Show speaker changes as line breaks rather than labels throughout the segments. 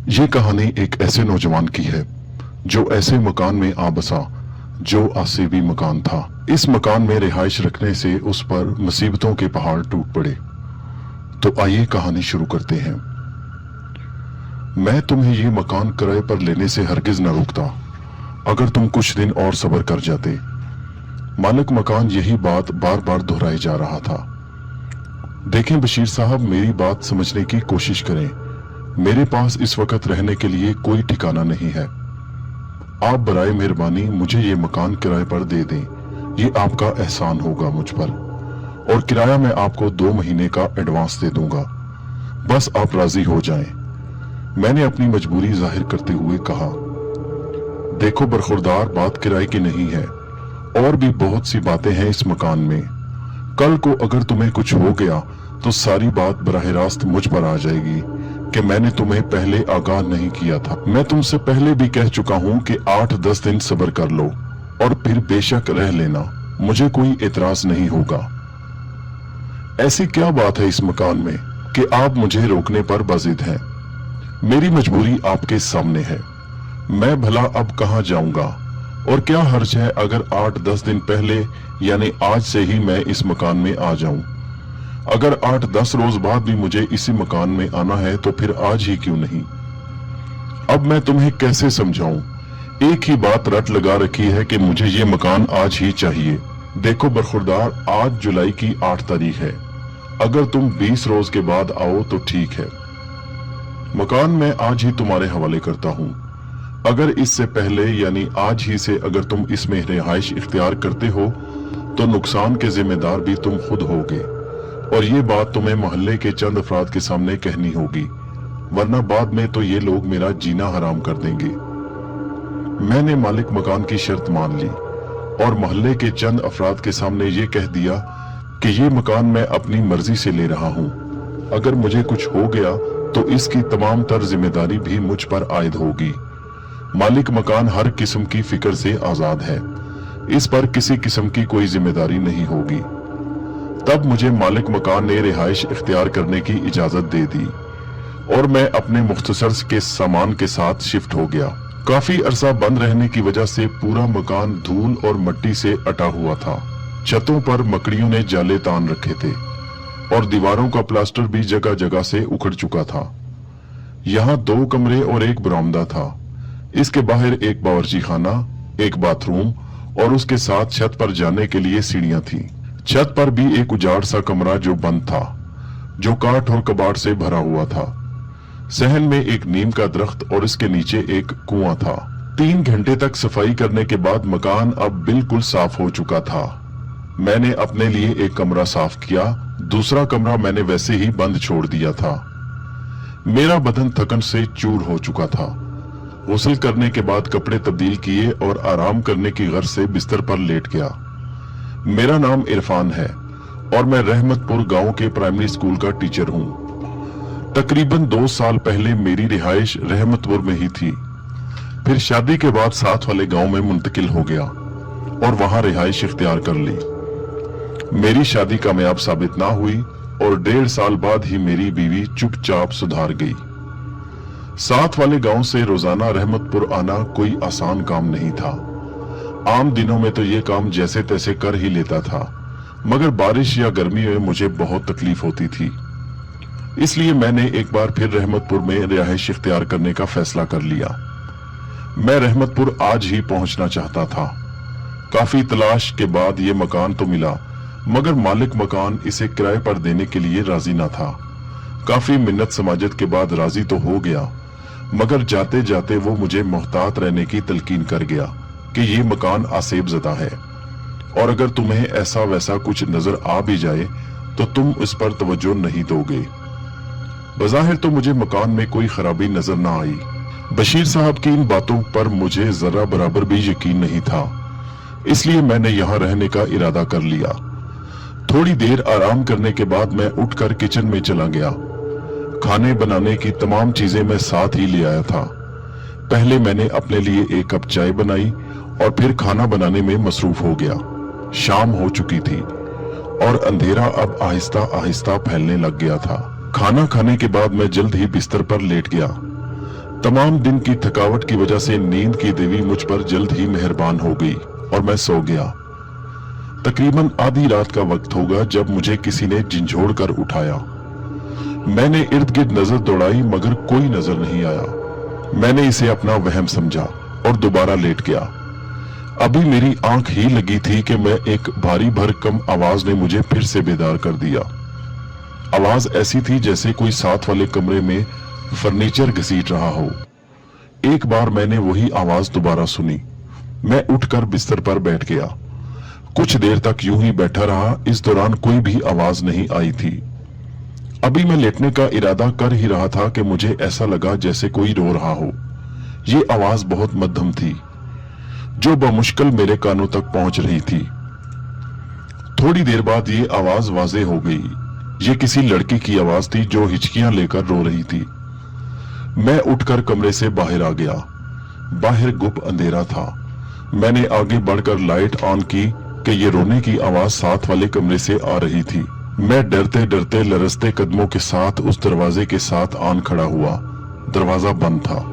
ये कहानी एक ऐसे नौजवान की है जो ऐसे मकान में आ बसा जो आसेबी मकान था। इस मकान में रिहाइश रखने से उस पर मुसीबतों के पहाड़ टूट पड़े। तो आइए कहानी शुरू करते हैं। मैं तुम्हें ये मकान किराए पर लेने से हरगिज न रोकता अगर तुम कुछ दिन और सब्र कर जाते। मालिक मकान यही बात बार बार दोहराए जा रहा था। देखें बशीर साहब, मेरी बात समझने की कोशिश करें। मेरे पास इस वक्त रहने के लिए कोई ठिकाना नहीं है। आप बराए मेहरबानी मुझे ये मकान किराए पर दे दें। ये आपका एहसान होगा मुझ पर, और किराया मैं आपको 2 महीने का एडवांस दे दूंगा। बस आप राजी हो जाएं। मैंने अपनी मजबूरी जाहिर करते हुए कहा, देखो बरखुरदार, बात किराए की नहीं है, और भी बहुत सी बातें हैं इस मकान में। कल को अगर तुम्हें कुछ हो गया तो सारी बात बराह रास्त मुझ पर आ जाएगी कि मैंने तुम्हें पहले आगाह नहीं किया था। मैं तुमसे पहले भी कह चुका हूं कि 8-10 दिन सब्र कर लो और फिर बेशक रह लेना, मुझे कोई एतराज नहीं होगा। ऐसी क्या बात है इस मकान में कि आप मुझे रोकने पर बाजिद हैं? मेरी मजबूरी आपके सामने है। मैं भला अब कहां जाऊंगा, और क्या हर्ज है अगर 8-10 दिन पहले यानी आज से ही मैं इस मकान में आ जाऊं। अगर 8-10 रोज बाद भी मुझे इसी मकान में आना है तो फिर आज ही क्यों नहीं। अब मैं तुम्हें कैसे समझाऊं, एक ही बात रट लगा रखी है कि मुझे ये मकान आज ही चाहिए। देखो बरखुरदार, आज जुलाई की 8 तारीख है। अगर तुम 20 रोज के बाद आओ तो ठीक है। मकान मैं आज ही तुम्हारे हवाले करता हूं। अगर इससे पहले यानी आज ही से अगर तुम इसमें रिहाइश इख्तियार करते हो तो नुकसान के जिम्मेदार भी तुम खुद होगे, और ये बात तुम्हें मोहल्ले के चंद अफराद के सामने कहनी होगी, वरना बाद में तो ये लोग मेरा जीना हराम कर देंगे। मैंने मालिक मकान की शर्त मान ली और मोहल्ले के चंद अफराद के सामने ये कह दिया कि ये मकान मैं अपनी मर्जी से ले रहा हूँ। अगर मुझे कुछ हो गया तो इसकी तमाम तर जिम्मेदारी भी मुझ पर आयद होगी। मालिक मकान हर किस्म की फिक्र से आजाद है, इस पर किसी किस्म की कोई जिम्मेदारी नहीं होगी। तब मुझे मालिक मकान ने रिहाइश इख्तियार करने की इजाजत दे दी और मैं अपने मुख्तसर के सामान के साथ शिफ्ट हो गया। काफी अरसा बंद रहने की वजह से पूरा मकान धूल और मिट्टी से अटा हुआ था। छतों पर मकड़ियों ने जाले तान रखे थे और दीवारों का प्लास्टर भी जगह जगह से उखड़ चुका था। यहाँ 2 कमरे और एक बरामदा था। इसके बाहर एक बावर्ची खाना, एक बाथरूम और उसके साथ छत पर जाने के लिए सीढ़ियां थी। छत पर भी एक उजाड़ सा कमरा जो बंद था, जो काठ और कबाड़ से भरा हुआ था। सहन में एक नीम का दरख्त और इसके नीचे एक कुआं था। 3 घंटे तक सफाई करने के बाद मकान अब बिल्कुल साफ हो चुका था। मैंने अपने लिए एक कमरा साफ किया, दूसरा कमरा मैंने वैसे ही बंद छोड़ दिया था। मेरा बदन थकन से चूर हो चुका था। गुस्ल करने के बाद कपड़े तब्दील किए और आराम करने की गर्ज से बिस्तर पर लेट गया। मेरा नाम इरफान है और मैं रहमतपुर गांव के प्राइमरी स्कूल का टीचर हूं। तकरीबन 2 साल पहले मेरी रिहाइश रहमतपुर में ही थी। फिर शादी के बाद साथ वाले गांव में मुंतकिल हो गया और वहां रिहाइश इख्तियार कर ली। मेरी शादी कामयाब साबित ना हुई और 1.5 साल बाद ही मेरी बीवी चुपचाप सुधार गई। साथ वाले गांव से रोजाना रहमतपुर आना कोई आसान काम नहीं था। आम दिनों में तो ये काम जैसे तैसे कर ही लेता था, मगर बारिश या गर्मी में मुझे बहुत तकलीफ होती थी। इसलिए मैंने एक बार फिर रहमतपुर में रिहाइश इख्तियार करने का फैसला कर लिया। मैं रहमतपुर आज ही पहुंचना चाहता था। काफी तलाश के बाद ये मकान तो मिला, मगर मालिक मकान इसे किराए पर देने के लिए राजी ना था। काफी मिन्नत समाजत के बाद राजी तो हो गया, मगर जाते जाते वो मुझे मोहतात रहने की तलकीन कर गया कि ये मकान आसेब ज़दा है, और अगर तुम्हें ऐसा वैसा कुछ नजर आ भी जाए तो तुम इस पर तवज्जो नहीं दोगे। बज़ाहिर तो मुझे मकान में कोई खराबी नजर ना आई। बशीर साहब की इन बातों पर मुझे जरा बराबर भी यकीन नहीं था, इसलिए मैंने यहाँ रहने का इरादा कर लिया। थोड़ी देर आराम करने के बाद मैं उठकर किचन में चला गया। खाने बनाने की तमाम चीजें मैं साथ ही ले आया था। पहले मैंने अपने लिए 1 कप चाय बनाई और फिर खाना बनाने में मसरूफ हो गया। शाम हो चुकी थी और अंधेरा अब आहिस्ता आहिस्ता फैलने लग गया था। खाना खाने के बाद मैं जल्द ही बिस्तर पर लेट गया। तमाम दिन की थकावट की वजह से नींद की देवी मुझ पर जल्द ही मेहरबान हो गई और मैं सो गया। तकरीबन आधी रात का वक्त होगा जब मुझे किसी ने झिंझोड़ कर उठाया। मैंने इर्द गिर्द नजर दौड़ाई मगर कोई नजर नहीं आया। मैंने इसे अपना वहम समझा और दोबारा लेट गया। अभी मेरी आंख ही लगी थी कि मैं एक भारी भरकम आवाज ने मुझे फिर से बेदार कर दिया। आवाज ऐसी थी जैसे कोई साथ वाले कमरे में फर्नीचर घसीट रहा हो। एक बार मैंने वही आवाज दोबारा सुनी। मैं उठकर बिस्तर पर बैठ गया। कुछ देर तक यूं ही बैठा रहा। इस दौरान कोई भी आवाज नहीं आई थी। अभी मैं लेटने का इरादा कर ही रहा था कि मुझे ऐसा लगा जैसे कोई रो रहा हो। ये आवाज बहुत मध्यम थी जो बमुश्किल मेरे कानों तक पहुंच रही थी। थोड़ी देर बाद ये आवाज वाज़ेह हो गई। ये किसी लड़की की आवाज थी जो हिचकियां लेकर रो रही थी। मैं उठकर कमरे से बाहर आ गया। बाहर गुप अंधेरा था। मैंने आगे बढ़कर लाइट ऑन की कि ये रोने की आवाज साथ वाले कमरे से आ रही थी। मैं डरते डरते लरसते कदमों के साथ उस दरवाजे के साथ आन खड़ा हुआ। दरवाजा बंद था।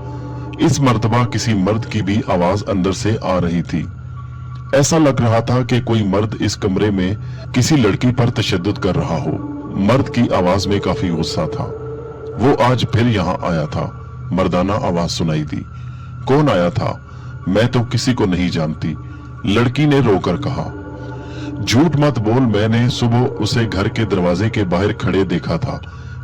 इस मर्तबा किसी मर्द की भी आवाज अंदर से आ रही थी। ऐसा लग रहा था कि कोई मर्द इस कमरे में किसी लड़की पर तशद्दुद कर रहा हो। मर्द की आवाज में काफी गुस्सा था। वो आज फिर यहाँ आया था। मर्दाना आवाज सुनाई दी। कौन आया था? मैं तो किसी को नहीं जानती, लड़की ने रोकर कहा। झूठ मत बोल, मैंने सुबह उसे घर के दरवाजे के बाहर खड़े देखा था।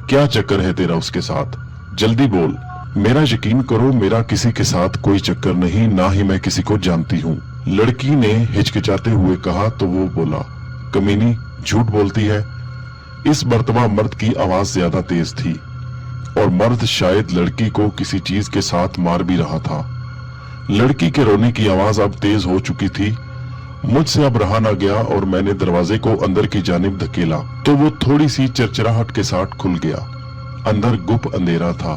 क्या चक्कर है तेरा उसके साथ? जल्दी बोल। मेरा यकीन करो, मेरा किसी के साथ कोई चक्कर नहीं, ना ही मैं किसी को जानती हूँ, लड़की ने हिचकिचाते हुए कहा। तो वो बोला, कमीनी झूठ बोलती है। इस मर्तबा मर्द की आवाज ज्यादा तेज थी और मर्द शायद लड़की को किसी चीज के साथ मार भी रहा था। लड़की के रोने की आवाज अब तेज हो चुकी थी। मुझसे अब रहा ना गया और मैंने दरवाजे को अंदर की जानिब धकेला तो वो थोड़ी सी चरचराहट के साथ खुल गया। अंदर गुप अंधेरा था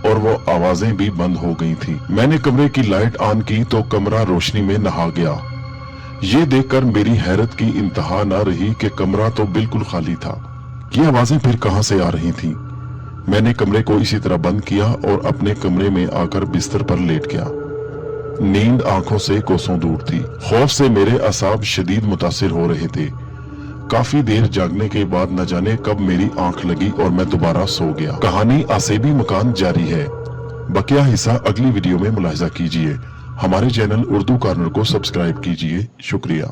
और वो आवाजें भी बंद हो गई थी। मैंने कमरे की लाइट ऑन की तो कमरा रोशनी में नहा गया। ये देखकर मेरी हैरत की इंतहा ना रही कि कमरा तो बिल्कुल खाली था। ये आवाजें फिर कहां से आ रही थीं? मैंने कमरे को इसी तरह बंद किया और अपने कमरे में आकर बिस्तर पर लेट गया। नींद आंखों से कोसों दूर थी। खौफ से मेरे असाब शदीद मुतासिर हो रहे थे। काफी देर जागने के बाद न जाने कब मेरी आंख लगी और मैं दोबारा सो गया। कहानी आसेबी मकान जारी है। बकिया हिस्सा अगली वीडियो में मुलाहिजा कीजिए। हमारे चैनल उर्दू कॉर्नर को सब्सक्राइब कीजिए। शुक्रिया।